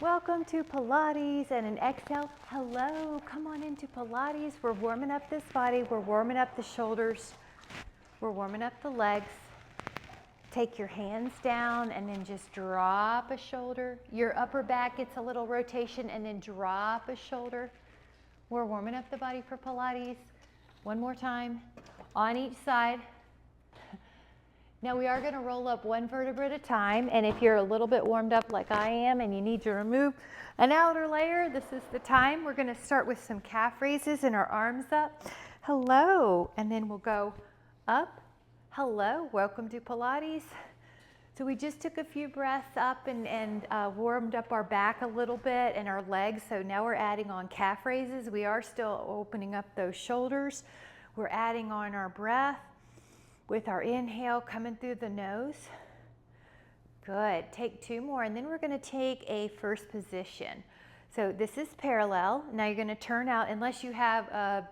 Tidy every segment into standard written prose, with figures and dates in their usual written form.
Welcome to Pilates and an exhale. Hello, come on into Pilates. We're warming up this body. We're warming up the shoulders. We're warming up the legs. Take your hands down and then just drop a shoulder. Your upper back gets a little rotation and then drop a shoulder. We're warming up the body for Pilates. One more time on each side. Now we are going to roll up one vertebra at a time, and if you're a little bit warmed up like I am and you need to remove an outer layer, this is the time. We're going to start with some calf raises and our arms up. Hello, and then we'll go up. Hello, welcome to Pilates. So we just took a few breaths up and warmed up our back a little bit and our legs. So now we're adding on calf raises. We are still opening up those shoulders. We're adding on our breath with our inhale coming through the nose. Good, take two more and then we're gonna take a first position. So this is parallel. Now you're gonna turn out, unless you have a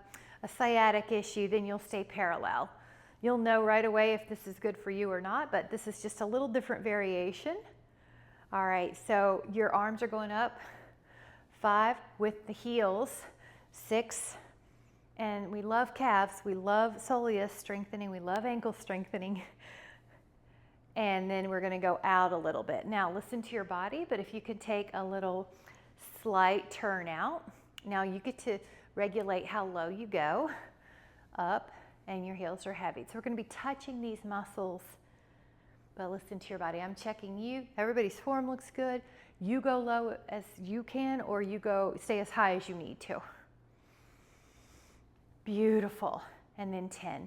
sciatic issue, then you'll stay parallel. You'll know right away if this is good for you or not, but this is just a little different variation. All right, so your arms are going up, 5 with the heels, 6, and we love calves, we love soleus strengthening, we love ankle strengthening. And then we're gonna go out a little bit. Now listen to your body, but if you could take a little slight turn out. Now you get to regulate how low you go, up, and your heels are heavy. So we're gonna be touching these muscles, but listen to your body. I'm checking you. Everybody's form looks good. You go low as you can, or you go stay as high as you need to. Beautiful, and then 10.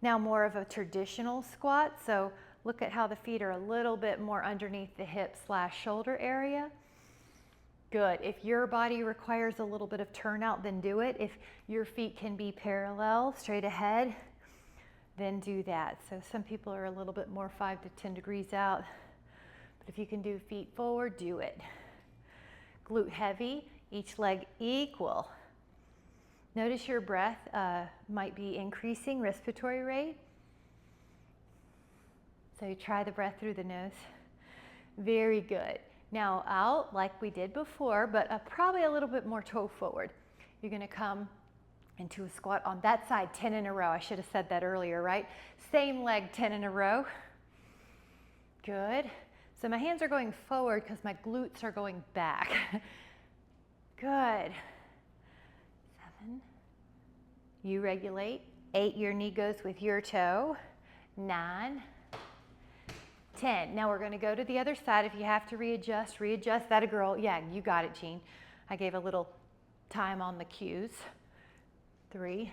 Now more of a traditional squat, so look at how the feet are a little bit more underneath the hip / shoulder area. Good, if your body requires a little bit of turnout, then do it. If your feet can be parallel, straight ahead, then do that. So some people are a little bit more 5 to 10 degrees out, but if you can do feet forward, do it. Glute heavy, each leg equal. Notice your breath might be increasing, respiratory rate. So you try the breath through the nose. Very good. Now out like we did before, but probably a little bit more toe forward. You're gonna come into a squat on that side, 10 in a row. I should have said that earlier, right? Same leg, 10 in a row. Good. So my hands are going forward because my glutes are going back. Good. 7. You regulate. 8, your knee goes with your toe. 9. 10. Now we're going to go to the other side. If you have to readjust, readjust. That a girl. Yeah, you got it, Jean. I gave a little time on the cues. 3.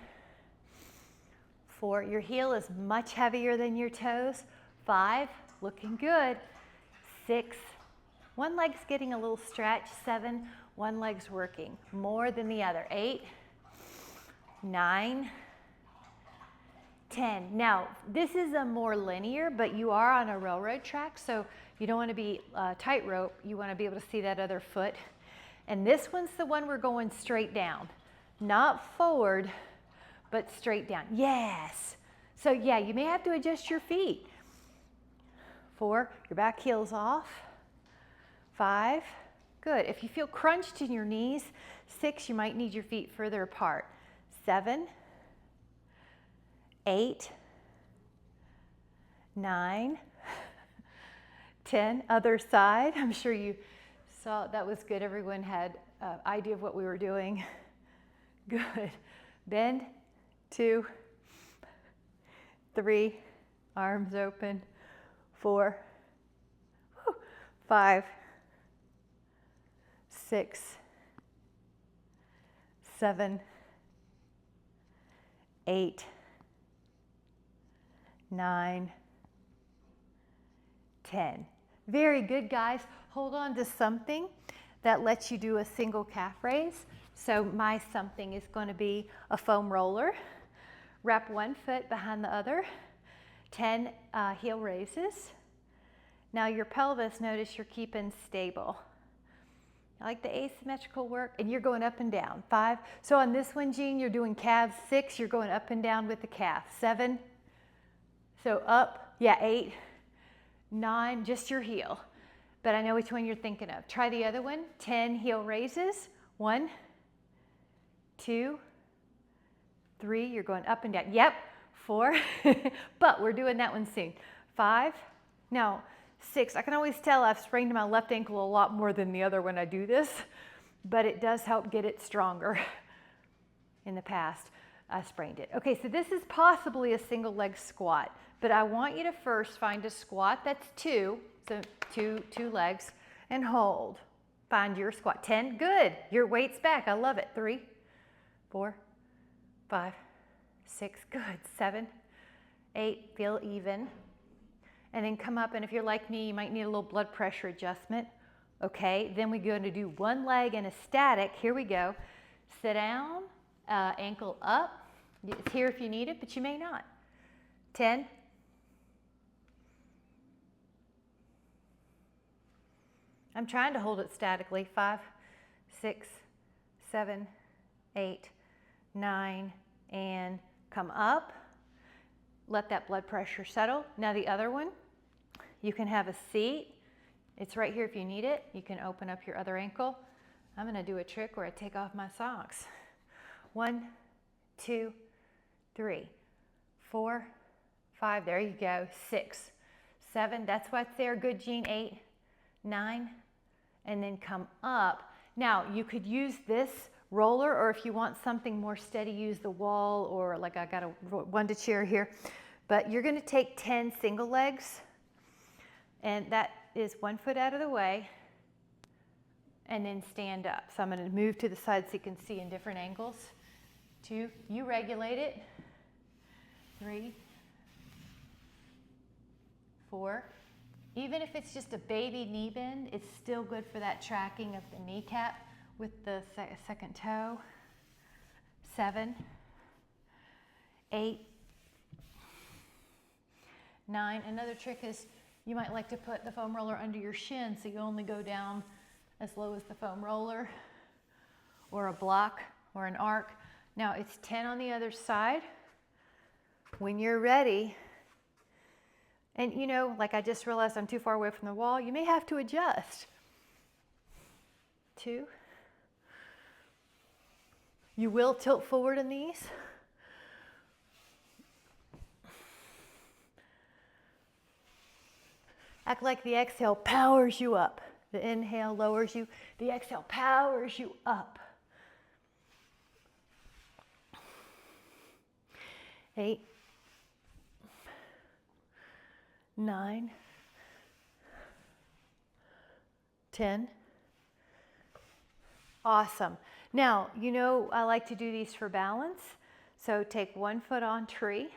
4. Your heel is much heavier than your toes. 5. Looking good. 6. One leg's getting a little stretch. 7. One leg's working more than the other. 8. 9. 10. Now, this is a more linear, but you are on a railroad track, so you don't want to be tightrope. You want to be able to see that other foot. And this one's the one we're going straight down. Not forward, but straight down. Yes. So yeah, you may have to adjust your feet. 4, your back heel's off. 5, good. If you feel crunched in your knees, 6, you might need your feet further apart. 7, 8, 9, 10, other side. I'm sure you saw that was good. Everyone had an idea of what we were doing. Good. Bend. 2, 3, arms open. 4, 5, 6, 7, 8, 9, 10. Very good, guys. Hold on to something that lets you do a single calf raise. So my something is going to be a foam roller. Wrap one foot behind the other. 10 heel raises. Now your pelvis, notice you're keeping stable. I like the asymmetrical work, and you're going up and down. 5. So on this one, Jean, you're doing calves. 6, you're going up and down with the calf. 7. So up, yeah, 8, 9, just your heel. but I know which one you're thinking of. Try the other one. 10 heel raises. 1, 2, 3. You're going up and down. Yep. 4. But we're doing that one soon. 5. Now 6. I can always tell I've sprained my left ankle a lot more than the other when I do this, but it does help get it stronger. In the past, I sprained it. Okay, so this is possibly a single leg squat, but I want you to first find a squat that's 2, so two legs, and hold. Find your squat. 10, good. Your weight's back. I love it. 3, 4, 5, 6, good. 7, 8, feel even. And then come up, and if you're like me, you might need a little blood pressure adjustment. Okay, then we're going to do one leg in a static. Here we go. Sit down, ankle up. It's here if you need it, but you may not. 10. I'm trying to hold it statically. 5, 6, 7, 8, 9, and come up. Let that blood pressure settle. Now the other one, you can have a seat. It's right here if you need it. You can open up your other ankle. I'm gonna do a trick where I take off my socks. 1, 2, 3, 4, 5, there you go. 6, 7, that's what's there. Good, Jean. 8, 9, and then come up. Now you could use this roller, or if you want something more steady, use the wall, or like I got a one to chair here. But you're gonna take 10 single legs, and that is 1 foot out of the way, and then stand up. So I'm gonna move to the side so you can see in different angles. 2, you regulate it. 3, 4. Even if it's just a baby knee bend, it's still good for that tracking of the kneecap with the second toe. 7, 8, 9. Another trick is you might like to put the foam roller under your shin so you only go down as low as the foam roller, or a block or an arc. Now it's 10 on the other side. When you're ready, and you know, like I just realized I'm too far away from the wall, you may have to adjust. 2. You will tilt forward in these. Act like the exhale powers you up. The inhale lowers you. The exhale powers you up. 8, 9, 10. Awesome. Now, you know I like to do these for balance. So take 1 foot on tree.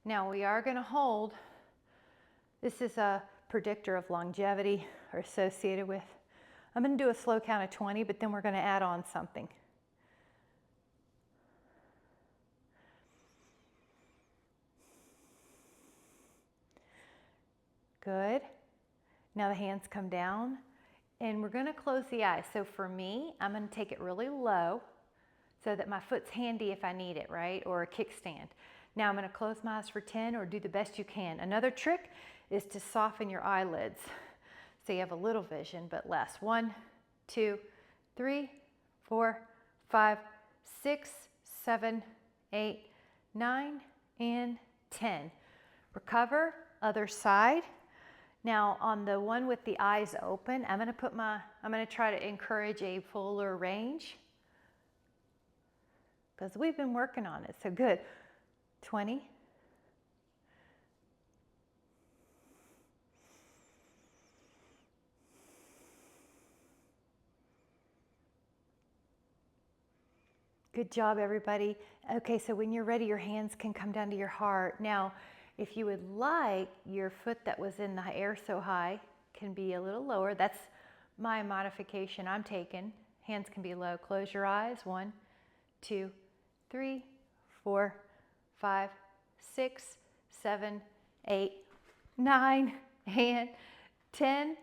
Now we are going to hold. This is a predictor of longevity, or associated with. I'm going to do a slow count of 20, but then we're going to add on something. Good. Now the hands come down, and we're going to close the eyes. So for me, I'm going to take it really low so that my foot's handy if I need it, right? Or a kickstand. Now I'm going to close my eyes for 10, or do the best you can. Another trick is to soften your eyelids so you have a little vision but less. 1, 2, 3, 4, 5, 6, 7, 8, 9, and 10. Recover, other side. Now on the one with the eyes open, I'm going to try to encourage a fuller range because we've been working on it. So good. 20. Good job, everybody. Okay, so when you're ready, your hands can come down to your heart. Now, if you would like, your foot that was in the air so high can be a little lower. That's my modification I'm taking. Hands can be low. Close your eyes. 1, 2, 3, 4, 5, 6, 7, 8, 9, and 10,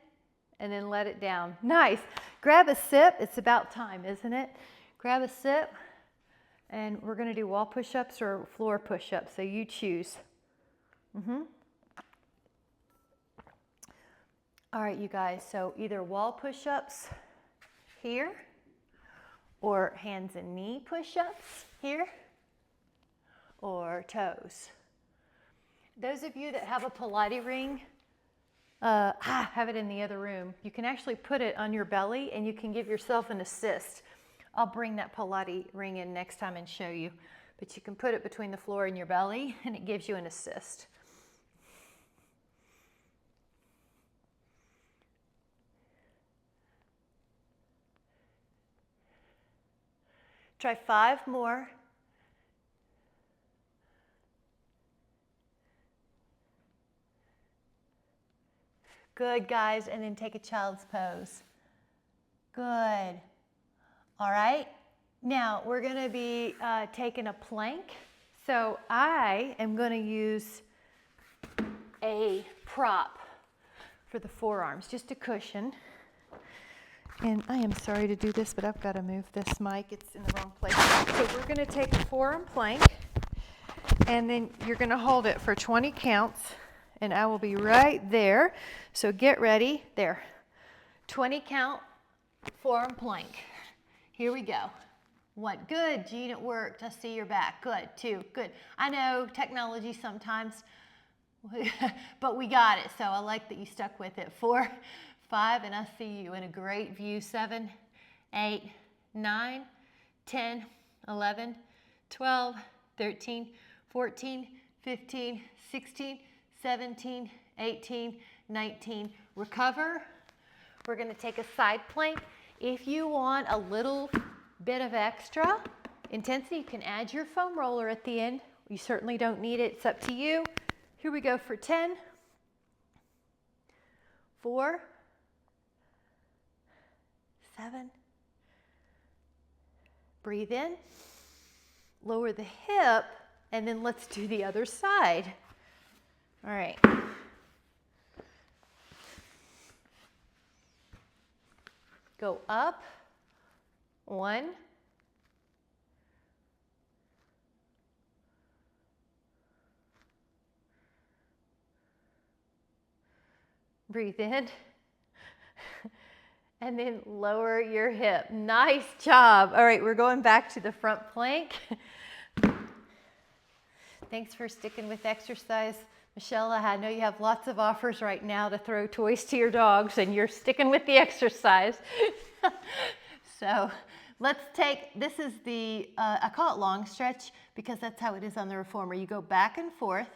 and then let it down. Nice. Grab a sip. It's about time, isn't it? Grab a sip, and we're going to do wall push-ups or floor push-ups, so you choose. All right, you guys, so either wall push-ups here or hands and knee push-ups here or toes. Those of you that have a Pilates ring, I have it in the other room. You can actually put it on your belly and you can give yourself an assist. I'll bring that Pilates ring in next time and show you. But you can put it between the floor and your belly and it gives you an assist. Try 5 more. Good, guys, and then take a child's pose. Good. All right, now we're gonna be taking a plank. So I am gonna use a prop for the forearms, just a cushion. And I am sorry to do this, but I've got to move this mic. It's in the wrong place. So we're going to take a forearm plank, and then you're going to hold it for 20 counts, and I will be right there. So get ready. There. 20 count forearm plank. Here we go. 1. Good, Jean, it worked. I see your back. Good. 2. Good. I know technology sometimes, but we got it. So I like that you stuck with it. 4. 5, and I see you in a great view. 7, 8, 9, 10, 11, 12, 13, 14, 15, 16, 17, 18, 19. Recover. We're going to take a side plank. If you want a little bit of extra intensity, you can add your foam roller at the end. You certainly don't need it. It's up to you. Here we go for 10, 4, 7. Breathe in, lower the hip, and then let's do the other side. All right. Go up. 1. Breathe in. And then lower your hip. Nice job. All right, we're going back to the front plank. Thanks for sticking with exercise. Michelle, I know you have lots of offers right now to throw toys to your dogs, and you're sticking with the exercise. So let's take, this is the, I call it long stretch because that's how it is on the reformer. You go back and forth.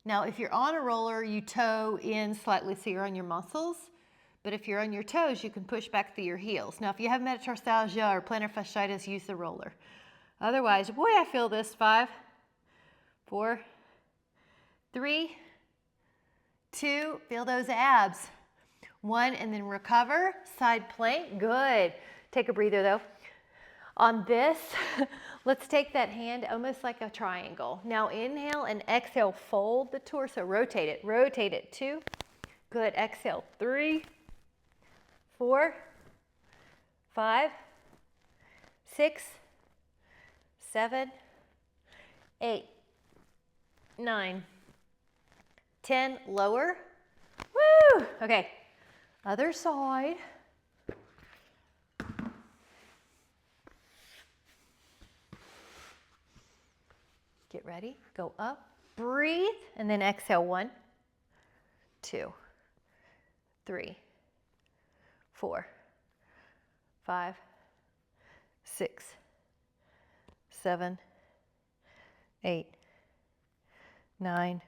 Now, if you're on a roller, you toe in slightly so you're on your muscles. But if you're on your toes, you can push back through your heels. Now, if you have metatarsalgia or plantar fasciitis, use the roller. Otherwise, boy, I feel this. 5, 4, 3, 2, feel those abs. 1, and then recover, side plank, good. Take a breather though. On this, let's take that hand almost like a triangle. Now inhale and exhale, fold the torso, rotate it. 2, good, exhale, 3, 4, 5, 6, 7, 8, 9, 10, lower. Woo! Okay, other side. Get ready, go up, breathe, and then exhale. 1, 2, 3, 4, 5, 6, 7, 8, 9,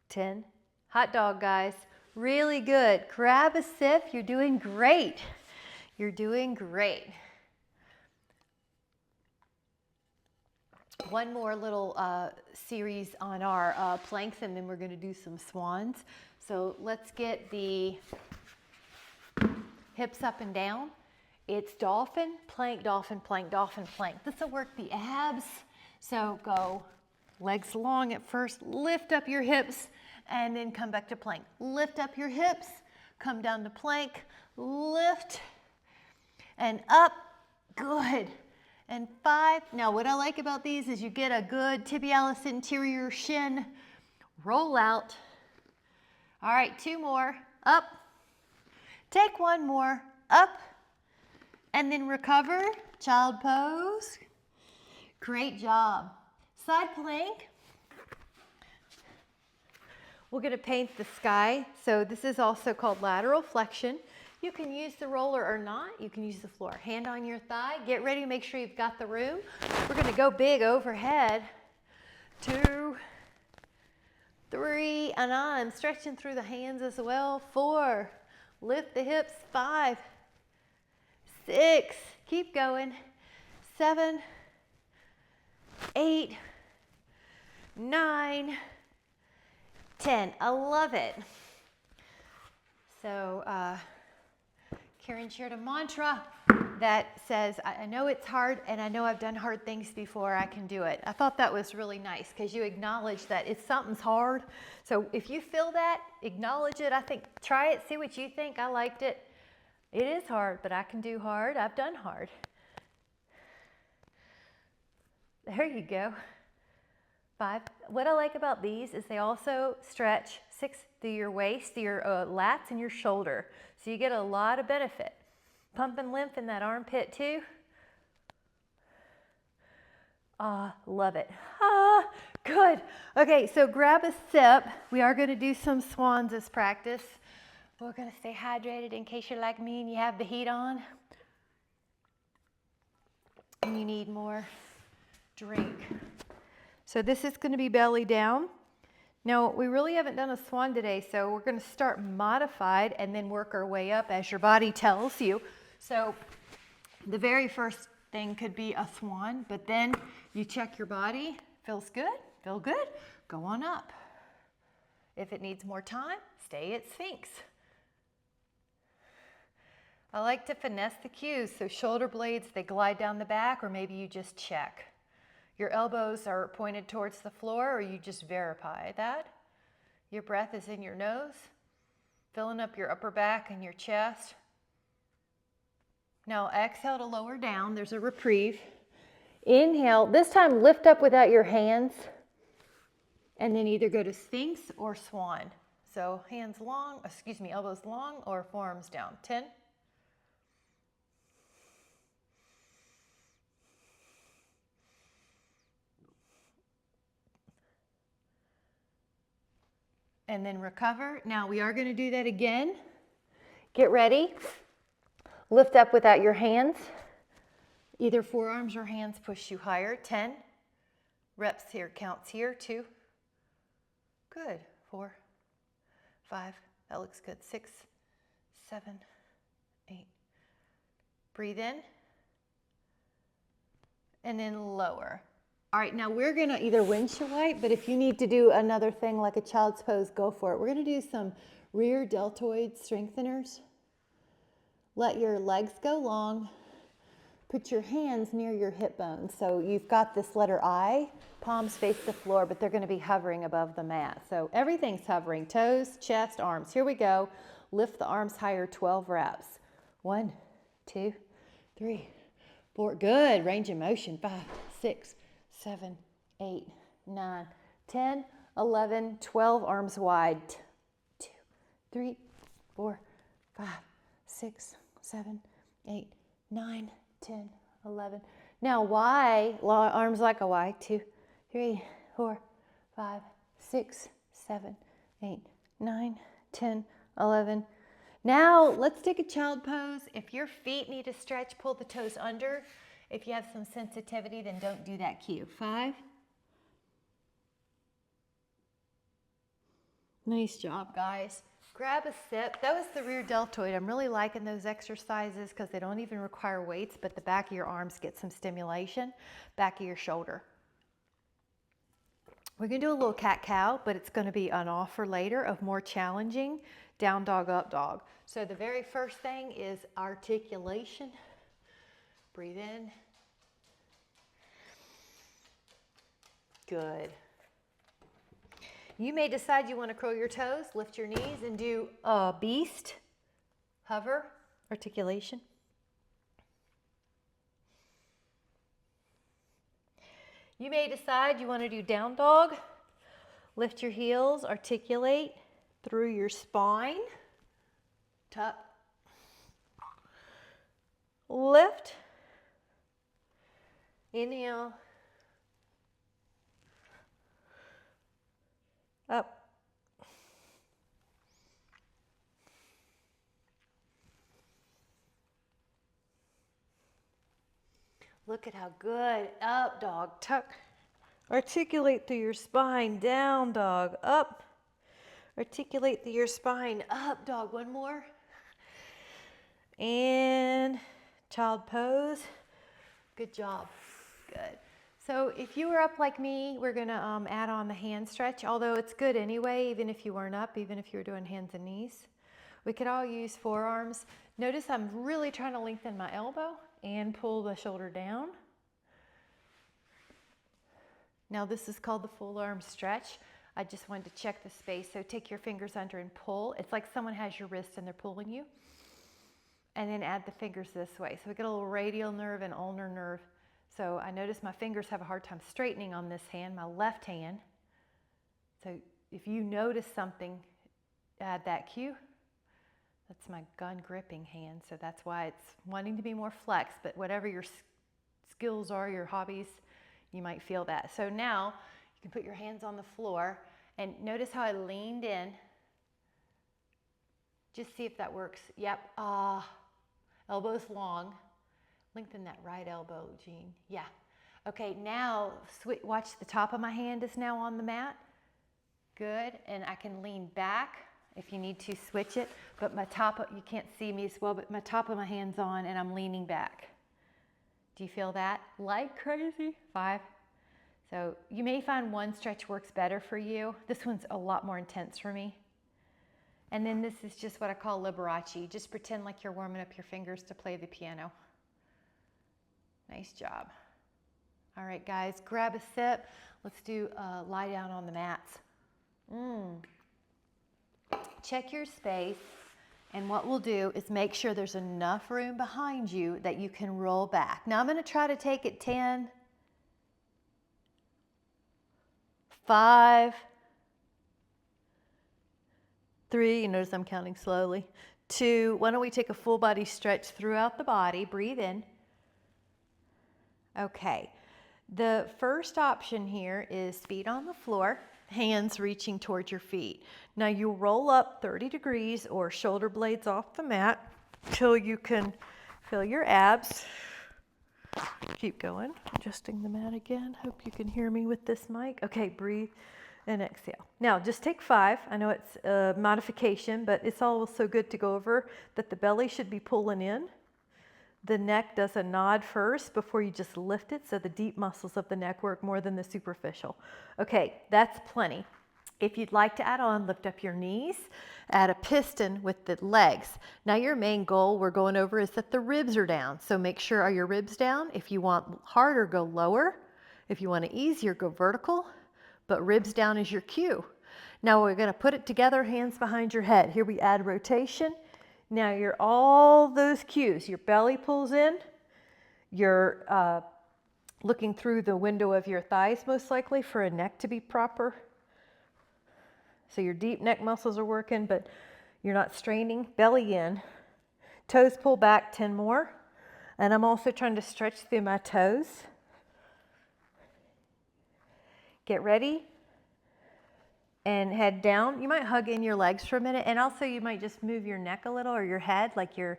10. Hot dog, guys. Really good. Grab a sip. You're doing great. You're doing great. One more little series on our planks, and then we're going to do some swans. So let's get the hips up and down. It's dolphin, plank, dolphin, plank, dolphin, plank. This will work the abs. So go legs long at first, lift up your hips, and then come back to plank. Lift up your hips, come down to plank, lift, and up. Good. And 5. Now what I like about these is you get a good tibialis anterior shin roll out. All right, 2 more, up. Take 1 more, up. And then recover, child pose. Great job. Side plank. We're gonna paint the sky. So this is also called lateral flexion. You can use the roller or not. You can use the floor. Hand on your thigh. Get ready, make sure you've got the room. We're gonna go big overhead. 2, 3, and I'm stretching through the hands as well. 4, lift the hips. 5, 6, keep going. 7, 8, 9, 10. I love it. So Karen shared a mantra that says, I know it's hard and I know I've done hard things before, I can do it. I thought that was really nice because you acknowledge that if something's hard. So if you feel that, acknowledge it. I think try it, see what you think. I liked it. It is hard, but I can do hard. I've done hard. There you go. 5. What I like about these is they also stretch 6 through your waist, your lats, and your shoulder. So you get a lot of benefit. Pumping lymph in that armpit too. Love it. Good. Okay, so grab a sip. We are going to do some swans as practice. We're going to stay hydrated in case you're like me and you have the heat on. And you need more drink. So this is going to be belly down. Now, we really haven't done a swan today, so we're going to start modified and then work our way up as your body tells you. So the very first thing could be a swan, but then you check your body. Feels good? Feel good? Go on up. If it needs more time, stay at Sphinx. I like to finesse the cues, so shoulder blades, they glide down the back, or maybe you just check. Your elbows are pointed towards the floor, or you just verify that. Your breath is in your nose, filling up your upper back and your chest. Now exhale to lower down. There's a reprieve. Inhale. This time lift up without your hands, and then either go to Sphinx or Swan. So elbows long or forearms down. 10. And then recover. Now we are going to do that again. Get ready. Lift up without your hands. Either forearms or hands push you higher. 10. Reps here, counts here. 2. Good. 4, 5. That looks good. 6, 7, 8. Breathe in. And then lower. All right, now we're gonna either windshield wipe, but if you need to do another thing like a child's pose, go for it. We're gonna do some rear deltoid strengtheners. Let your legs go long. Put your hands near your hip bones. So you've got this letter I, palms face the floor, but they're gonna be hovering above the mat. So everything's hovering, toes, chest, arms. Here we go. Lift the arms higher, 12 reps. 1, 2, 3, 4. Good, range of motion. 5, 6, 7, 8, 9, 10, 11, 12, arms wide. 2, 3, 4, 5, 6, 7, 8, 9, 10, 11. Now Y, arms like a Y. 2, 3, 4, 5, 6, 7, 8, 9, 10, 11. Now let's take a child pose. If your feet need to stretch, pull the toes under. If you have some sensitivity, then don't do that cue. 5. Nice job, guys. Grab a sip. That was the rear deltoid. I'm really liking those exercises because they don't even require weights, but the back of your arms get some stimulation, back of your shoulder. We're going to do a little cat-cow, but it's going to be an offer later of more challenging down dog, up dog. So the very first thing is articulation. Breathe in. Good. You may decide you want to curl your toes, lift your knees, and do a beast, hover, articulation. You may decide you want to do down dog, lift your heels, articulate, through your spine. Tuck. Lift. Inhale. Up. Look at how good. Up dog. Tuck. Articulate through your spine. Down dog. Up. Articulate through your spine. Up dog. One more. And child pose. Good job. Good. So if you were up like me, we're going to add on the hand stretch, although it's good anyway, even if you weren't up, even if you were doing hands and knees. We could all use forearms. Notice I'm really trying to lengthen my elbow and pull the shoulder down. Now this is called the full arm stretch. I just wanted to check the space. So take your fingers under and pull. It's like someone has your wrist and they're pulling you. And then add the fingers this way. So we get a little radial nerve and ulnar nerve. So I notice my fingers have a hard time straightening on this hand, my left hand. So if you notice something, add that cue. That's my gun gripping hand. So that's why it's wanting to be more flex, but whatever your skills are, your hobbies, you might feel that. So now you can put your hands on the floor and notice how I leaned in. Just see if that works. Yep. Elbows long. Lengthen that right elbow, Jean. Yeah. Okay, now watch the top of my hand is now on the mat. Good. And I can lean back if you need to switch it. But you can't see me as well, but my top of my hand's on and I'm leaning back. Do you feel that? Like crazy? 5. So you may find one stretch works better for you. This one's a lot more intense for me. And then this is just what I call Liberace. Just pretend like you're warming up your fingers to play the piano. Nice job. All right, guys, grab a sip. Let's do lie down on the mats. Check your space. And what we'll do is make sure there's enough room behind you that you can roll back. Now I'm going to try to take it 10, 5, 3, you notice I'm counting slowly, 2, why don't we take a full body stretch throughout the body, breathe in. Okay, the first option here is feet on the floor, hands reaching towards your feet. Now you roll up 30 degrees or shoulder blades off the mat till you can feel your abs. Keep going, adjusting the mat again. Hope you can hear me with this mic. Okay, breathe and exhale. Now just take 5. I know it's a modification, but it's also good to go over that the belly should be pulling in. The neck does a nod first before you just lift it, so the deep muscles of the neck work more than the superficial. Okay, that's plenty. If you'd like to add on, lift up your knees, add a piston with the legs. Now your main goal we're going over is that the ribs are down, so make sure are your ribs down. If you want harder, go lower. If you want it easier, go vertical, but ribs down is your cue. Now we're gonna put it together, hands behind your head. Here we add rotation. Now you're all those cues. Your belly pulls in. You're looking through the window of your thighs most likely for a neck to be proper. So your deep neck muscles are working, but you're not straining. Belly in. Toes pull back, 10 more. And I'm also trying to stretch through my toes. Get ready. And head down. You might hug in your legs for a minute, and also you might just move your neck a little or your head like you're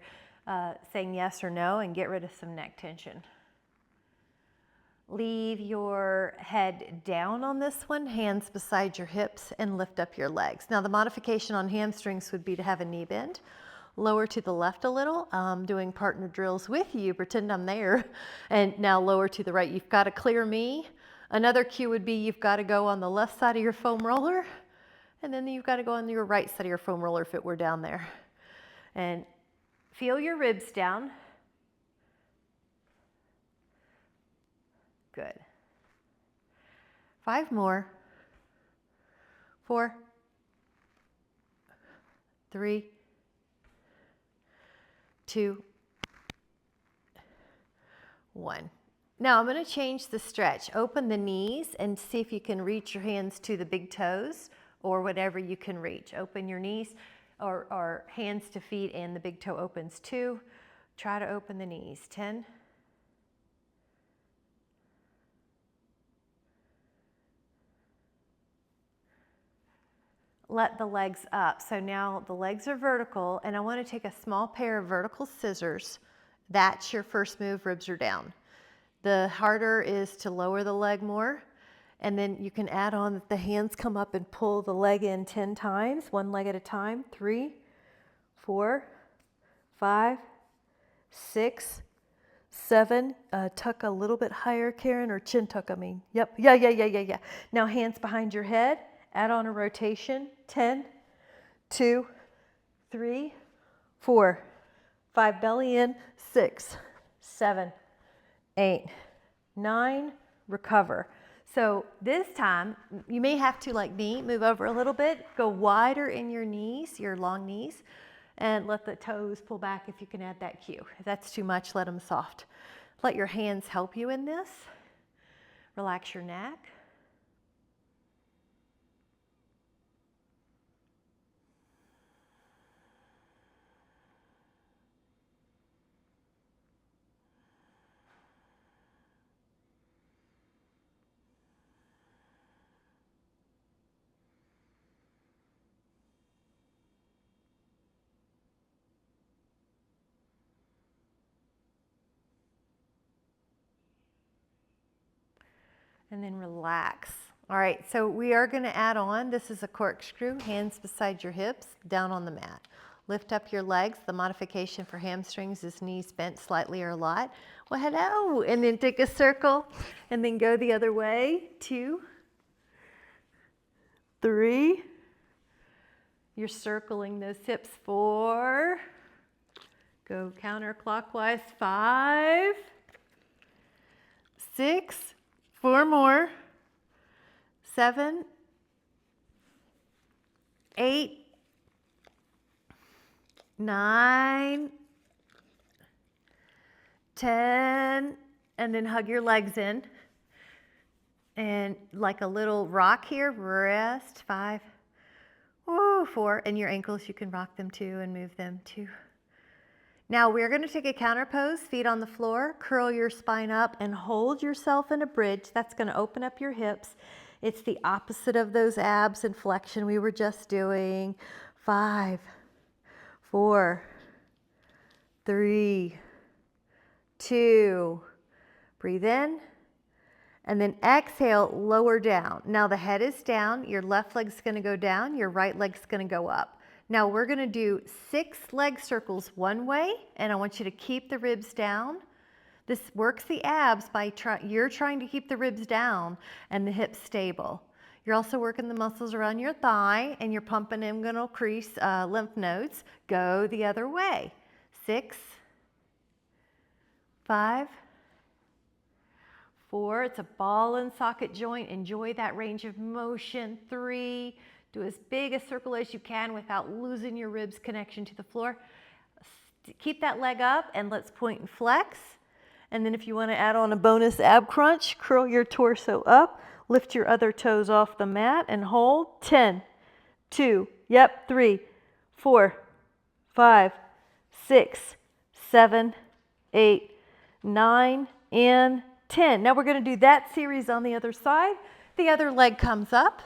saying yes or no, and get rid of some neck tension. Leave your head down on this one, hands beside your hips, and lift up your legs. Now the modification on hamstrings would be to have a knee bend. Lower to the left a little. Doing partner drills with you, pretend I'm there. And now lower to the right. You've got to clear me. Another cue would be you've got to go on the left side of your foam roller, and then you've got to go on your right side of your foam roller if it were down there. And feel your ribs down. Good. 5 more. 4, 3, 2, 1. Now I'm going to change the stretch. Open the knees and see if you can reach your hands to the big toes or whatever you can reach. Open your knees or hands to feet, and the big toe opens too. Try to open the knees. 10. Let the legs up. So now the legs are vertical, and I want to take a small pair of vertical scissors. That's your first move, ribs are down. The harder is to lower the leg more, and then you can add on that the hands come up and pull the leg in 10 times, one leg at a time. 3, 4, 5, 6, 7. Tuck a little bit higher, Karen, or chin tuck, I mean. Yep, yeah. Now hands behind your head, add on a rotation. 10, 2, 3, 4, 5, belly in. 6, 7, 8, 9, recover. So this time, you may have to, like me, move over a little bit, go wider in your knees, your long knees, and let the toes pull back if you can add that cue. If that's too much, let them soft. Let your hands help you in this. Relax your neck. And then relax. All right, so we are going to add on, this is a corkscrew, hands beside your hips, down on the mat. Lift up your legs. The modification for hamstrings is knees bent slightly or a lot. Well, hello, and then take a circle and then go the other way. 2, 3. You're circling those hips. 4. Go counterclockwise. 5, 6. 4 more. 7, 8, 9, 10, and then hug your legs in. And like a little rock here, rest. 5, 4, and your ankles, you can rock them too and move them too. Now we're going to take a counter pose, feet on the floor, curl your spine up and hold yourself in a bridge. That's going to open up your hips. It's the opposite of those abs and flexion we were just doing. 5, 4, 3, 2, breathe in, and then exhale, lower down. Now the head is down, your left leg's going to go down, your right leg's going to go up. Now we're going to do 6 leg circles one way, and I want you to keep the ribs down. This works the abs by you're trying to keep the ribs down and the hips stable. You're also working the muscles around your thigh, and you're pumping inguinal crease lymph nodes. Go the other way. 6, 5, 4. It's a ball and socket joint. Enjoy that range of motion. 3. Do as big a circle as you can without losing your ribs connection to the floor. Keep that leg up, and let's point and flex. And then if you want to add on a bonus ab crunch, curl your torso up, lift your other toes off the mat and hold. 10, 2, 3, 4, 5, 6, 7, 8, 9, and 10. Now we're going to do that series on the other side. The other leg comes up,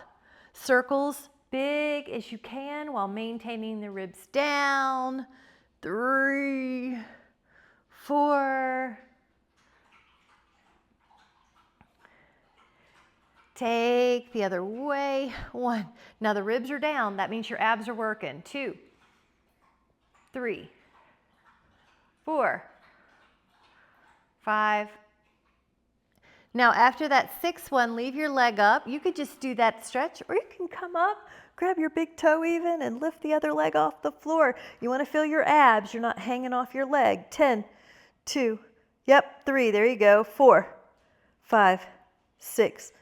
circles big as you can while maintaining the ribs down. 3, 4. Take the other way. 1. Now the ribs are down. That means your abs are working. 2, 3, 4, 5. Now after that 6th one, leave your leg up. You could just do that stretch, or you can come up, grab your big toe even, and lift the other leg off the floor. You want to feel your abs. You're not hanging off your leg. 10, 2, 3. There you go. 4, 5, 6,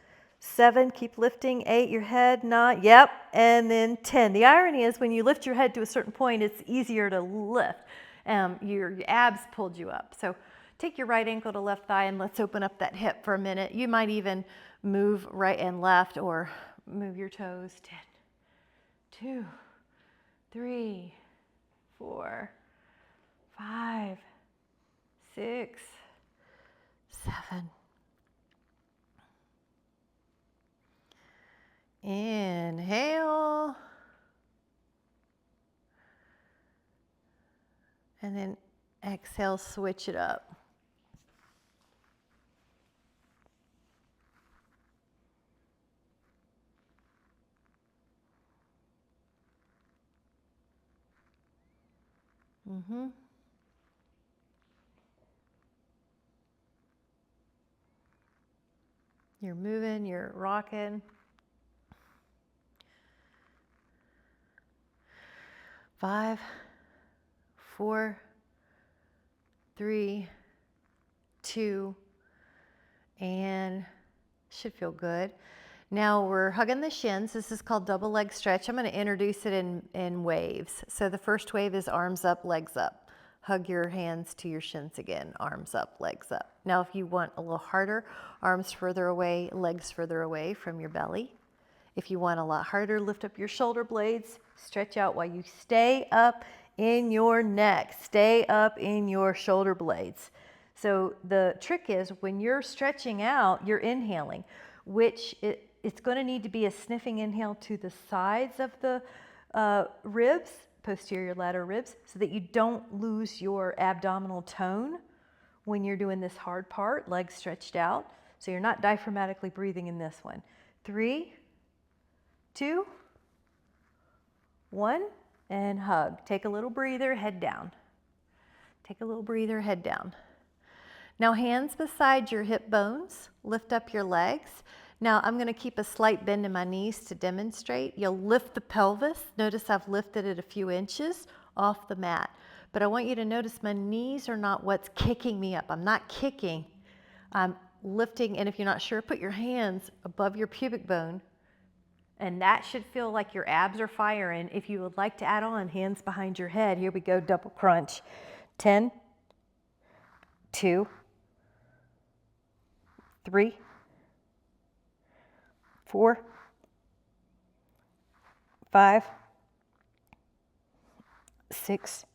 7, keep lifting. 8, your head, 9, and then 10. The irony is when you lift your head to a certain point, it's easier to lift. Your abs pulled you up. So take your right ankle to left thigh, and let's open up that hip for a minute. You might even move right and left or move your toes. 10, 2, 3, 4, 5, 6, 7. Inhale. And then exhale, switch it up. You're moving, you're rocking. 5, 4, 3, 2, and should feel good. Now we're hugging the shins. This is called double leg stretch. I'm going to introduce it in waves. So the first wave is arms up, legs up. Hug your hands to your shins again. Arms up, legs up. Now if you want a little harder, arms further away, legs further away from your belly. If you want a lot harder, lift up your shoulder blades, stretch out while you stay up in your neck, stay up in your shoulder blades. So the trick is when you're stretching out, you're inhaling, which it's going to need to be a sniffing inhale to the sides of the ribs, posterior lateral ribs, so that you don't lose your abdominal tone when you're doing this hard part, legs stretched out. So you're not diaphragmatically breathing in this one. 3, 2, 1, and hug. Take a little breather, head down. Take a little breather, head down. Now hands beside your hip bones, lift up your legs. Now I'm going to keep a slight bend in my knees to demonstrate. You'll lift the pelvis. Notice I've lifted it a few inches off the mat. But I want you to notice my knees are not what's kicking me up. I'm not kicking. I'm lifting, and if you're not sure, put your hands above your pubic bone. And that should feel like your abs are firing. If you would like to add on, hands behind your head. Here we go, double crunch. 10, 2, 3, 4, 5, 6,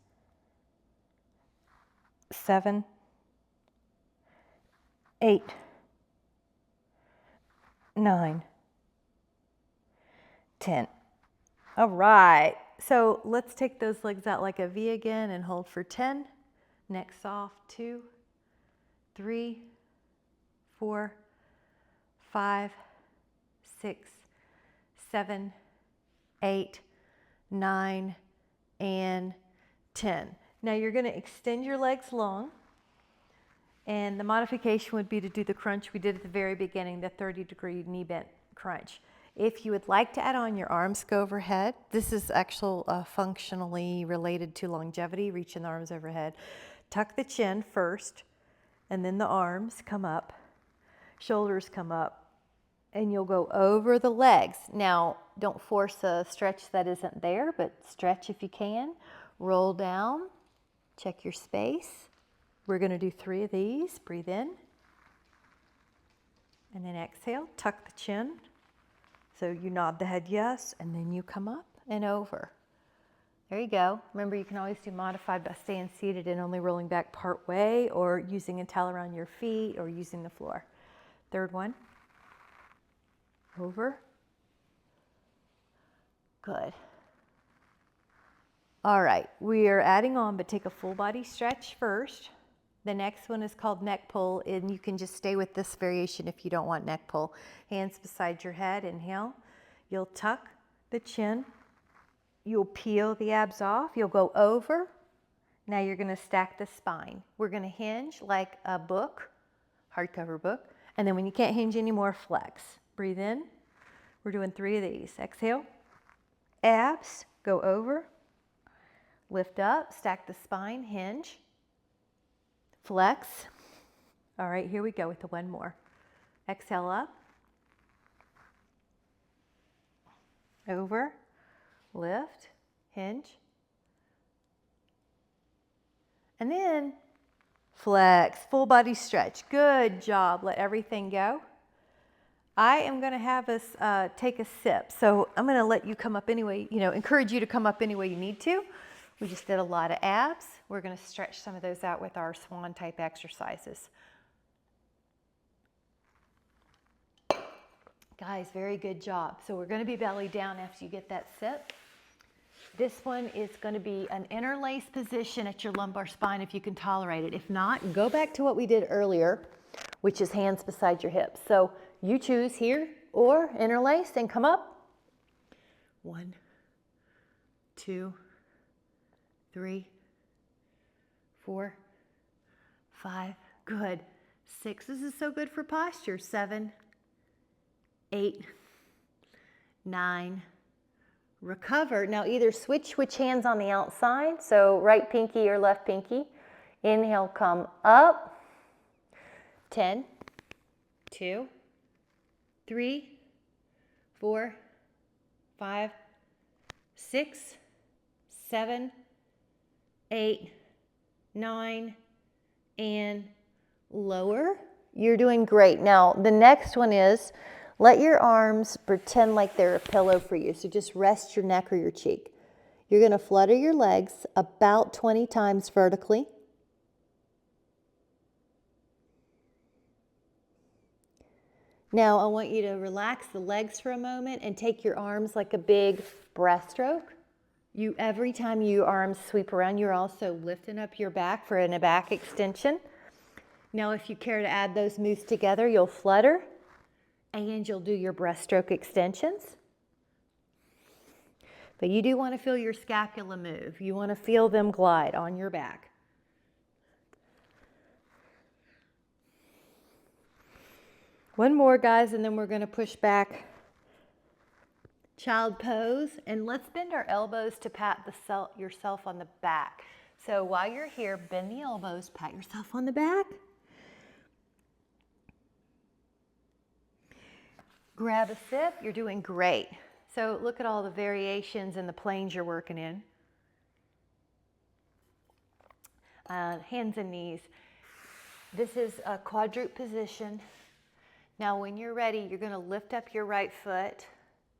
7, 8, 9, 10. All right. So let's take those legs out like a V again and hold for 10. Neck soft. 2, 3, 4, 5, 6, 7, 8, 9, and 10. Now you're going to extend your legs long, and the modification would be to do the crunch we did at the very beginning, the 30-degree knee bent crunch. If you would like to add on, your arms go overhead. This is actually functionally related to longevity, reaching the arms overhead. Tuck the chin first, and then the arms come up, shoulders come up, and you'll go over the legs. Now, don't force a stretch that isn't there, but stretch if you can. Roll down, check your space. We're going to do 3 of these. Breathe in, and then exhale, tuck the chin. So you nod the head yes, and then you come up and over. There you go. Remember, you can always do modified by staying seated and only rolling back part way, or using a towel around your feet, or using the floor. Third one. Over. Good. All right, we are adding on, but take a full body stretch first. The next one is called neck pull, and you can just stay with this variation if you don't want neck pull. Hands beside your head, inhale. You'll tuck the chin. You'll peel the abs off. You'll go over. Now you're going to stack the spine. We're going to hinge like a book, hardcover book, and then when you can't hinge anymore, flex. Breathe in. We're doing 3 of these. Exhale. Abs, go over. Lift up, stack the spine, hinge. Flex. All right, here we go with the one more. Exhale up. Over. Lift. Hinge. And then flex. Full body stretch. Good job. Let everything go. I am going to have us take a sip. So I'm going to let you come up anyway, encourage you to come up any way you need to. We just did a lot of abs. We're going to stretch some of those out with our swan type exercises. Guys, very good job. So we're going to be belly down after you get that sip. This one is going to be an interlace position at your lumbar spine if you can tolerate it. If not, go back to what we did earlier, which is hands beside your hips. So you choose here or interlace and come up. 1, 2, 3, 4, 5. Good. 6. This is so good for posture. 7, 8, 9. Recover. Now either switch which hand's on the outside, so right pinky or left pinky. Inhale, come up. 10, 2, 3, 4, 5, 6, 7, 8, 9, and lower. You're doing great. Now the next one is let your arms pretend like they're a pillow for you. So just rest your neck or your cheek. You're going to flutter your legs about 20 times vertically. Now I want you to relax the legs for a moment and take your arms like a big breaststroke. Every time your arms sweep around, you're also lifting up your back for a back extension. Now if you care to add those moves together, you'll flutter and you'll do your breaststroke extensions. But you do want to feel your scapula move. You want to feel them glide on your back. One more, guys, and then we're going to push back. Child pose, and let's bend our elbows to pat yourself on the back. So while you're here, bend the elbows, pat yourself on the back. Grab a sip. You're doing great. So look at all the variations and the planes you're working in. Hands and knees. This is a quadruped position. Now when you're ready, you're going to lift up your right foot.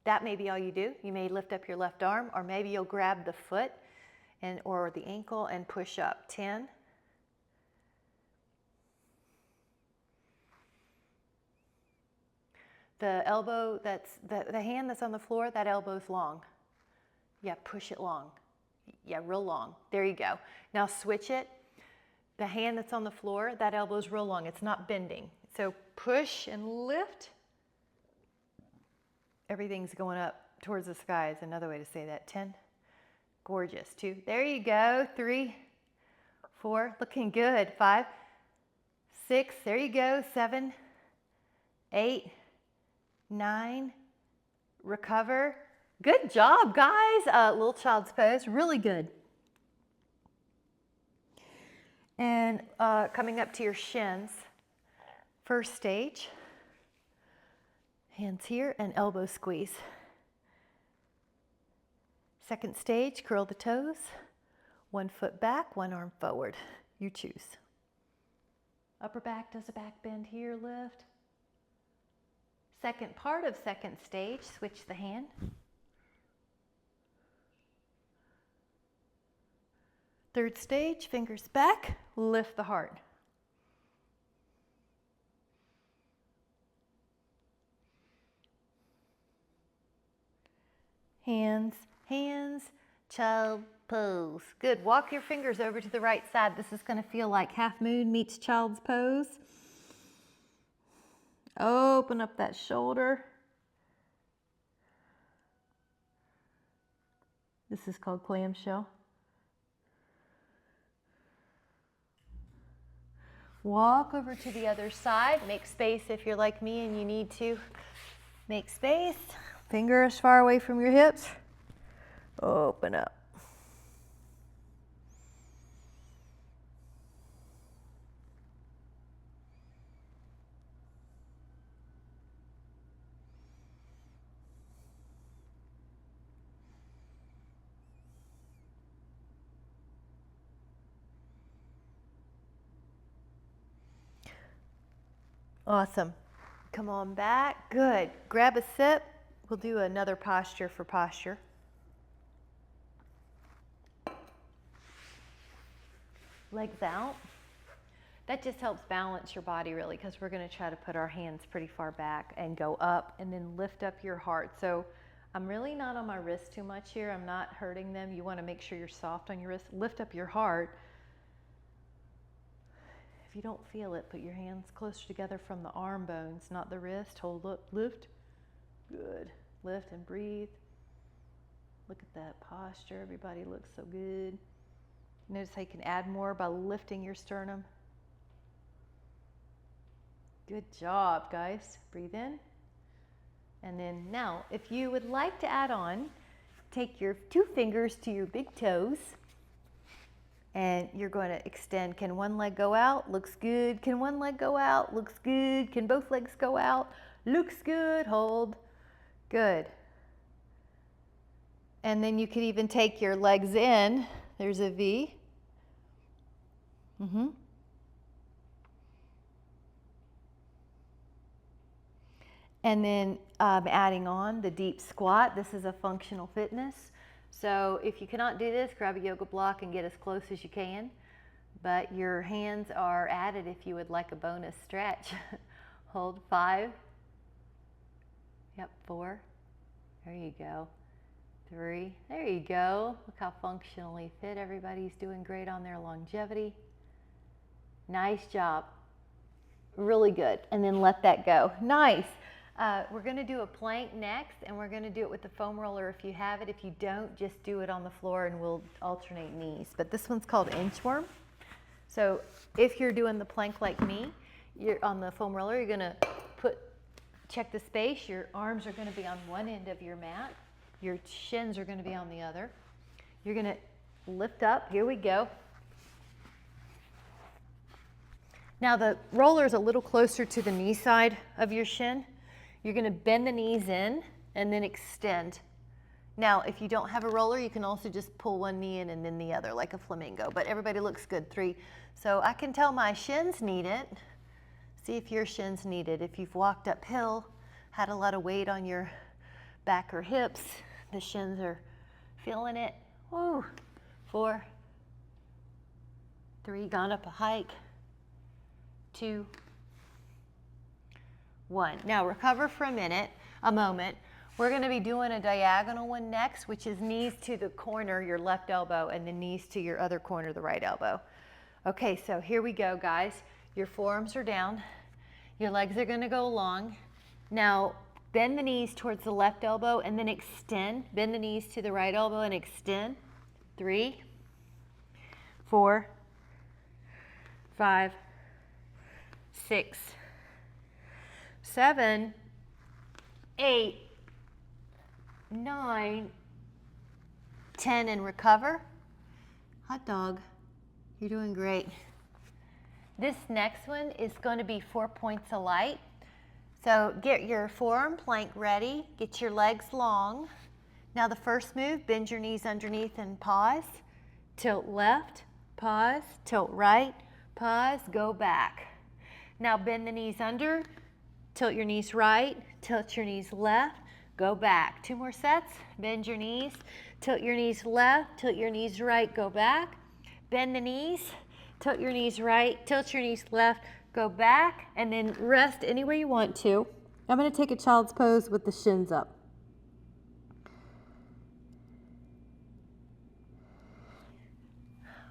That may be all you do. You may lift up your left arm, or maybe you'll grab the foot or the ankle and push up. 10. The elbow, the hand that's on the floor, that elbow's long. Yeah, push it long. Yeah, real long. There you go. Now switch it. The hand that's on the floor, that elbow's real long. It's not bending. So push and lift. Everything's going up towards the sky is another way to say that. 10. Gorgeous. 2. There you go. 3, 4. Looking good. 5, 6. There you go. 7, 8, 9. Recover. Good job, guys. Little child's pose. Really good. And coming up to your shins. First stage. Hands here and elbow squeeze. Second stage, curl the toes. 1 foot back, 1 arm forward. You choose. Upper back does a back bend here, lift. Second part of second stage, switch the hand. Third stage, fingers back, lift the heart. Hands, hands, child pose. Good. Walk your fingers over to the right side. This is going to feel like half moon meets child's pose. Open up that shoulder. This is called clamshell. Walk over to the other side. Make space if you're like me and you need to. Make space. Fingers far away from your hips. Open up. Awesome. Come on back. Good. Grab a sip. We'll do another posture for posture. Legs out. That just helps balance your body really, because we're going to try to put our hands pretty far back and go up and then lift up your heart. So I'm really not on my wrist too much here. I'm not hurting them. You want to make sure you're soft on your wrist. Lift up your heart. If you don't feel it, put your hands closer together from the arm bones, not the wrist. Hold up, lift. Good. Lift and breathe. Look at that posture. Everybody looks so good. Notice how you can add more by lifting your sternum. Good job, guys. Breathe in. And then now, if you would like to add on, take your 2 fingers to your big toes. And you're going to extend. Can one leg go out? Looks good. Can one leg go out? Looks good. Can both legs go out? Looks good. Hold. Good. And then you could even take your legs in. There's a V. And then adding on the deep squat. This is a functional fitness. So if you cannot do this, grab a yoga block and get as close as you can. But your hands are added if you would like a bonus stretch. Hold 5. Yep, 4. There you go. 3. There you go. Look how functionally fit everybody's doing. Great on their longevity. Nice job. Really good. And then let that go. Nice. We're going to do a plank next, and we're going to do it with the foam roller if you have it. If you don't, just do it on the floor and we'll alternate knees. But this one's called inchworm. So if you're doing the plank like me, you're on the foam roller, you're going to check the space. Your arms are going to be on one end of your mat. Your shins are going to be on the other. You're going to lift up. Here we go. Now the roller is a little closer to the knee side of your shin. You're going to bend the knees in and then extend. Now, if you don't have a roller, you can also just pull one knee in and then the other, like a flamingo. But everybody looks good. 3. So I can tell my shins need it. See if your shins need it. If you've walked uphill, had a lot of weight on your back or hips, the shins are feeling it. Woo. 4, 3, gone up a hike. 2, 1. Now recover for a moment. We're going to be doing a diagonal one next, which is knees to the corner, your left elbow, and then knees to your other corner, the right elbow. Okay, so here we go, guys. Your forearms are down. Your legs are going to go long. Now bend the knees towards the left elbow and then extend. Bend the knees to the right elbow and extend. 3, 4, 5, 6, 7, 8, 9, 10, and recover. Hot dog. You're doing great. This next one is going to be 4 points of light. So get your forearm plank ready. Get your legs long. Now the first move, bend your knees underneath and pause. Tilt left, pause. Tilt right, pause. Go back. Now bend the knees under. Tilt your knees right. Tilt your knees left. Go back. 2 more sets. Bend your knees. Tilt your knees left. Tilt your knees right. Go back. Bend the knees. Tilt your knees right. Tilt your knees left. Go back. And then rest any way you want to. I'm going to take a child's pose with the shins up.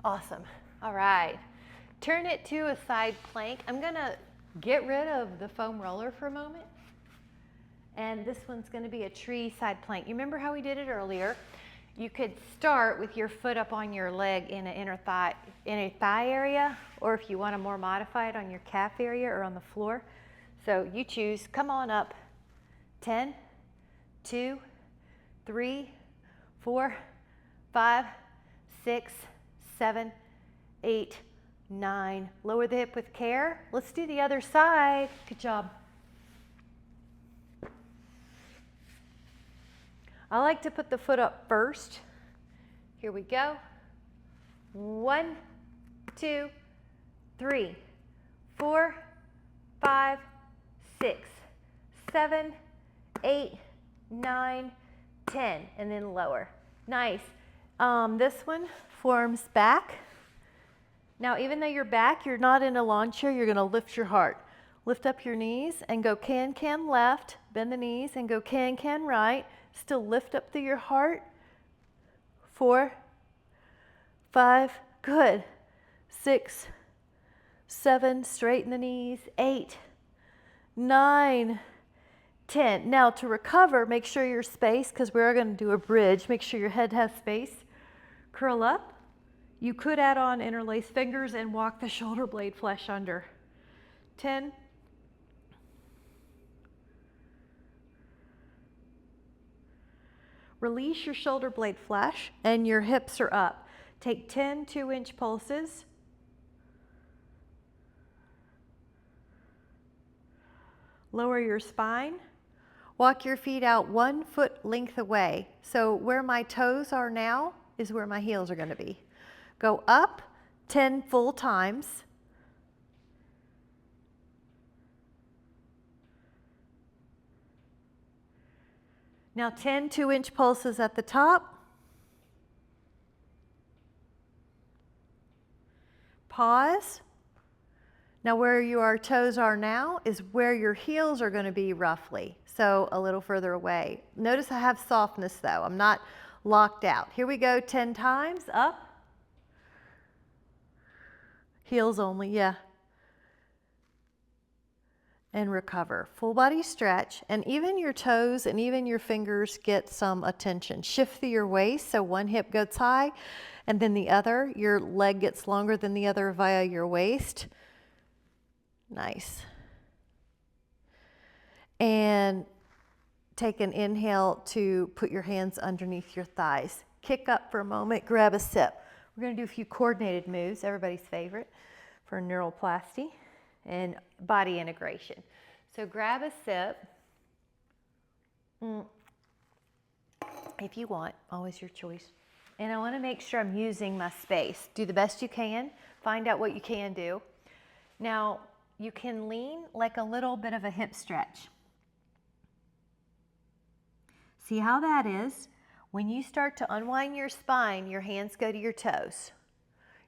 Awesome. All right. Turn it to a side plank. I'm going to get rid of the foam roller for a moment. And this one's going to be a tree side plank. You remember how we did it earlier? You could start with your foot up on your leg in a thigh area, or if you want to more modify it, on your calf area or on the floor. So you choose. Come on up. 10, 2, 3, 4, 5, 6, 7, 8, 9. Lower the hip with care. Let's do the other side. Good job. I like to put the foot up first. Here we go. 1, 2, 3, 4, 5, 6, 7, 8, 9, 10, and then lower. Nice. This one forms back. Now, even though you're back, you're not in a lawn chair, you're gonna lift your heart. Lift up your knees and go can left, bend the knees and go can right. Still lift up through your heart. 4, 5, good. 6, 7, straighten the knees. 8, 9, 10. Now to recover, make sure your space, because we're going to do a bridge, make sure your head has space. Curl up. You could add on interlaced fingers and walk the shoulder blade flesh under. 10. Release your shoulder blade flesh and your hips are up. Take 10 2-inch pulses. Lower your spine. Walk your feet out 1 foot length away. So where my toes are now is where my heels are going to be. Go up 10 full times. Now 10 2-inch pulses at the top. Pause. Now where your toes are now is where your heels are going to be roughly, so a little further away. Notice I have softness though, I'm not locked out. Here we go, 10 times, up. Heels only, yeah. And recover. Full body stretch, and even your toes and even your fingers get some attention. Shift through your waist, so one hip goes high and then the other. Your leg gets longer than the other via your waist. Nice. And take an inhale to put your hands underneath your thighs. Kick up for a moment, grab a sip. We're going to do a few coordinated moves, everybody's favorite, for neuroplasty and body integration. So grab a sip. If you want, always your choice. And I want to make sure I'm using my space. Do the best you can. Find out what you can do. Now, you can lean like a little bit of a hip stretch. See how that is? When you start to unwind your spine, your hands go to your toes.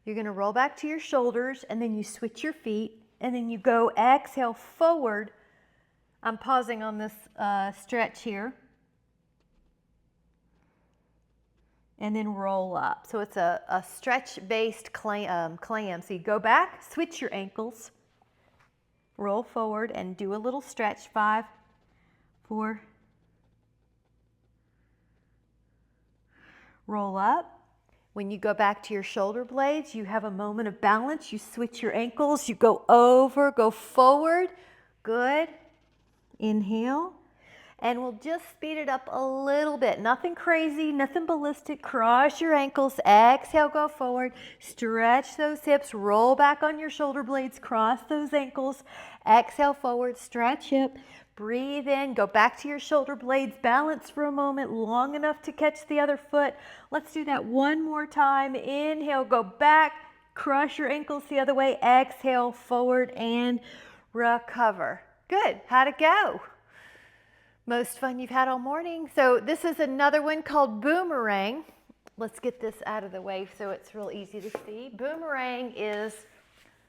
You're going to roll back to your shoulders, and then you switch your feet, and then you go exhale forward. I'm pausing on this stretch here. And then roll up. So it's a stretch-based clam. So you go back, switch your ankles, roll forward, and do a little stretch. 5, 4, roll up. When you go back to your shoulder blades, you have a moment of balance. You switch your ankles, you go over, go forward. Good. Inhale. And we'll just speed it up a little bit. Nothing crazy, nothing ballistic. Cross your ankles. Exhale, go forward. Stretch those hips. Roll back on your shoulder blades. Cross those ankles. Exhale, forward. Stretch hip. Breathe in. Go back to your shoulder blades. Balance for a moment, long enough to catch the other foot. Let's do that one more time. Inhale, go back. Cross your ankles the other way. Exhale, forward, and recover. Good. How'd it go? Most fun you've had all morning. So this is another one called boomerang. Let's get this out of the way so it's real easy to see. Boomerang is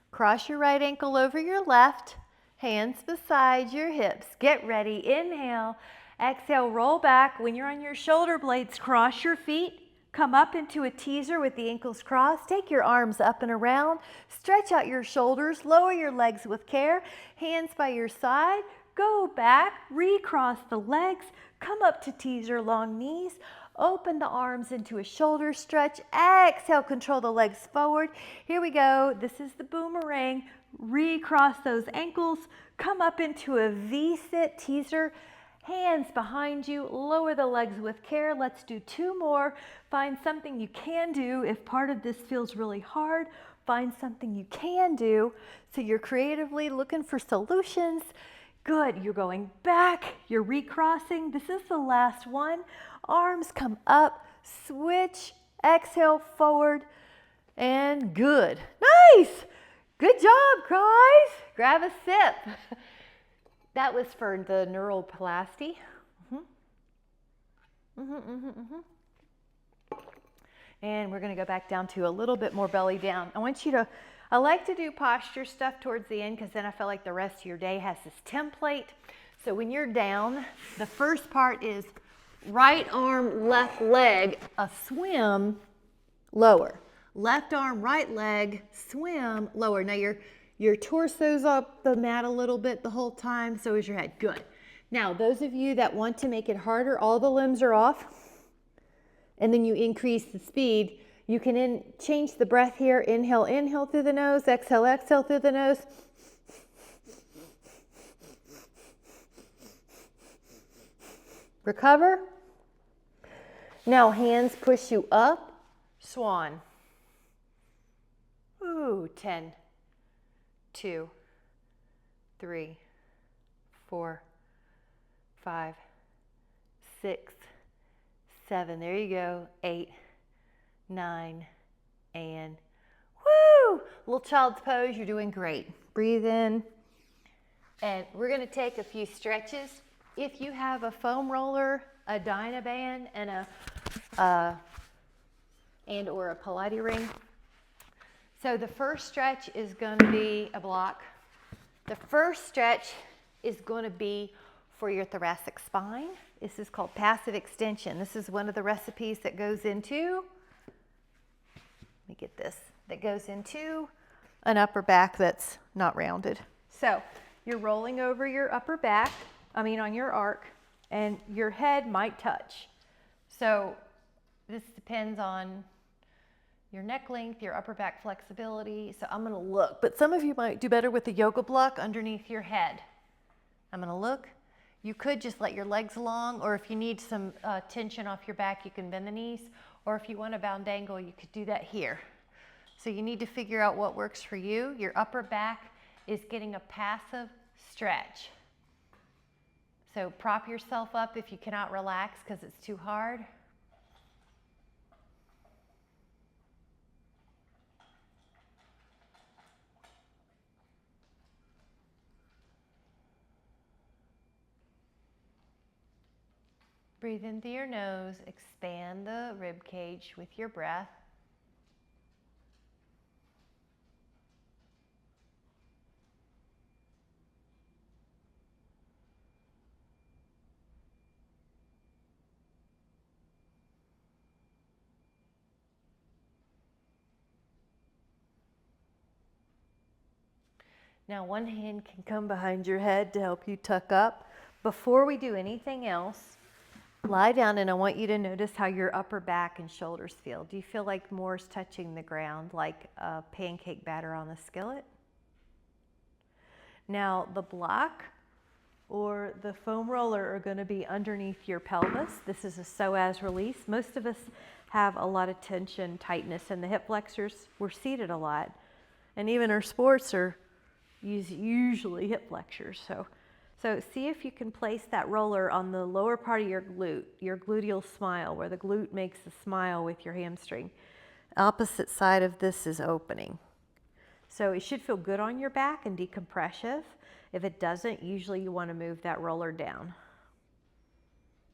cross your right ankle over your left, hands beside your hips. Get ready. Inhale. Exhale, roll back. When you're on your shoulder blades, cross your feet. Come up into a teaser with the ankles crossed. Take your arms up and around. Stretch out your shoulders. Lower your legs with care. Hands by your side. Go back, recross the legs, come up to teaser, long knees, open the arms into a shoulder stretch, exhale, control the legs forward. Here we go, this is the boomerang. Recross those ankles, come up into a V-sit teaser, hands behind you, lower the legs with care. Let's do 2 more. Find something you can do. If part of this feels really hard, find something you can do. So you're creatively looking for solutions. Good, you're going back, you're recrossing. This is the last one. Arms come up, switch, exhale forward, and good. Nice, good job, guys. Grab a sip. That was for the neuroplasty. And we're going to go back down to a little bit more belly down. I like to do posture stuff towards the end because then I feel like the rest of your day has this template. So when you're down, the first part is right arm, left leg, a swim, lower. Left arm, right leg, swim, lower. Now your torso's up the mat a little bit the whole time, so is your head. Good. Now, those of you that want to make it harder, all the limbs are off, and then you increase the speed. You can change the breath here. Inhale, inhale through the nose. Exhale, exhale through the nose. Recover. Now, hands push you up. Swan. Ooh, 10, 2, 3, 4, 5, 6, 7. There you go. 8, 9, and woo! Little child's pose. You're doing great. Breathe in. And we're going to take a few stretches. If you have a foam roller, a Dynaband, and or a Pilates ring. So the first stretch is going to be a block. The first stretch is going to be for your thoracic spine. This is called passive extension. This is one of the recipes that goes into, let me get this, that goes into an upper back that's not rounded. So you're rolling over your upper back, on your arc, and your head might touch. So this depends on your neck length, your upper back flexibility. So I'm going to look, but some of you might do better with the yoga block underneath your head. I'm going to look. You could just let your legs along, or if you need some tension off your back, you can bend the knees, or if you want a bound angle, you could do that here. So you need to figure out what works for you. Your upper back is getting a passive stretch. So prop yourself up if you cannot relax because it's too hard. Breathe in through your nose, expand the rib cage with your breath. Now one hand can come behind your head to help you tuck up. Before we do anything else, lie down and I want you to notice how your upper back and shoulders feel. Do you feel like more is touching the ground, like a pancake batter on the skillet? Now the block or the foam roller are going to be underneath your pelvis. This is a psoas release. Most of us have a lot of tension, tightness in the hip flexors. We're seated a lot. And even our sports are usually hip flexors. So see if you can place that roller on the lower part of your glute, your gluteal smile, where the glute makes a smile with your hamstring. Opposite side of this is opening. So it should feel good on your back and decompressive. If it doesn't, usually you want to move that roller down.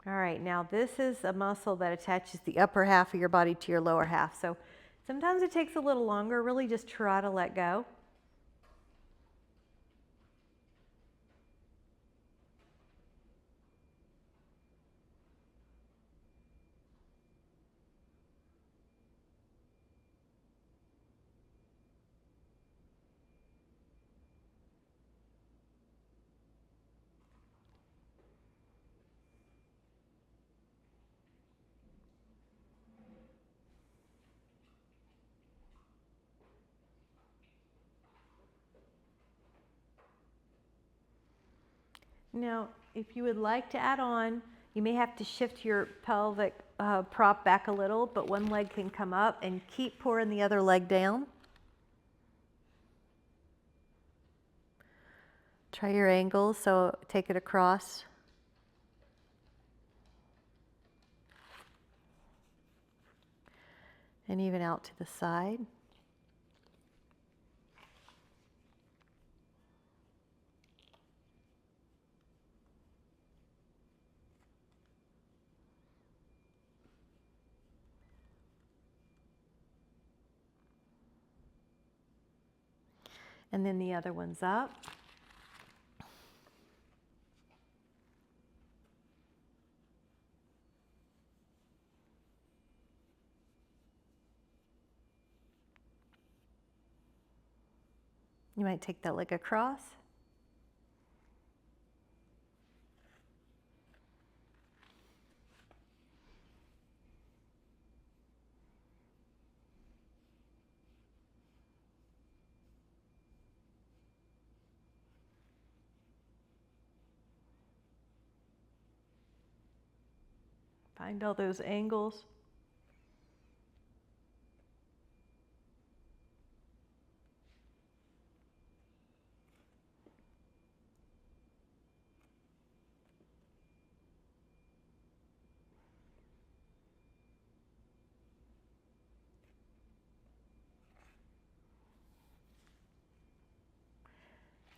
All right, now this is a muscle that attaches the upper half of your body to your lower half. So sometimes it takes a little longer. Really just try to let go. Now, if you would like to add on, you may have to shift your pelvic prop back a little, but one leg can come up and keep pouring the other leg down. Try your angle, so take it across. And even out to the side. And then the other one's up. You might take that leg across. Find all those angles.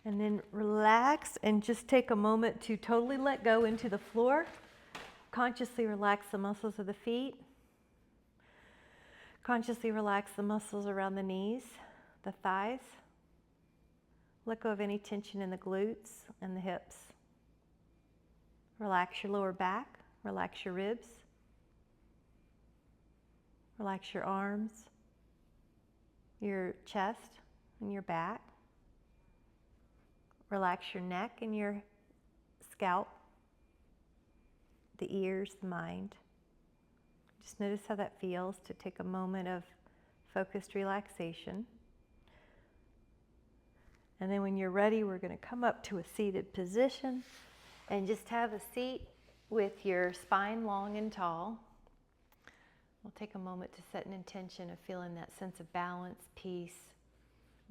And then relax and just take a moment to totally let go into the floor. Consciously relax the muscles of the feet. Consciously relax the muscles around the knees, the thighs. Let go of any tension in the glutes and the hips. Relax your lower back, relax your ribs. Relax your arms, your chest and your back. Relax your neck and your scalp, the ears, the mind. Just notice how that feels to take a moment of focused relaxation. And then when you're ready, we're going to come up to a seated position and just have a seat with your spine long and tall. We'll take a moment to set an intention of feeling that sense of balance, peace,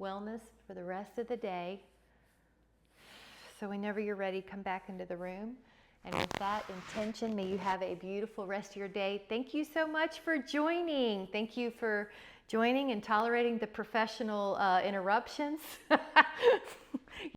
wellness for the rest of the day. So whenever you're ready, come back into the room. And with that intention, may you have a beautiful rest of your day. Thank you so much for joining. Thank you for joining and tolerating the professional interruptions.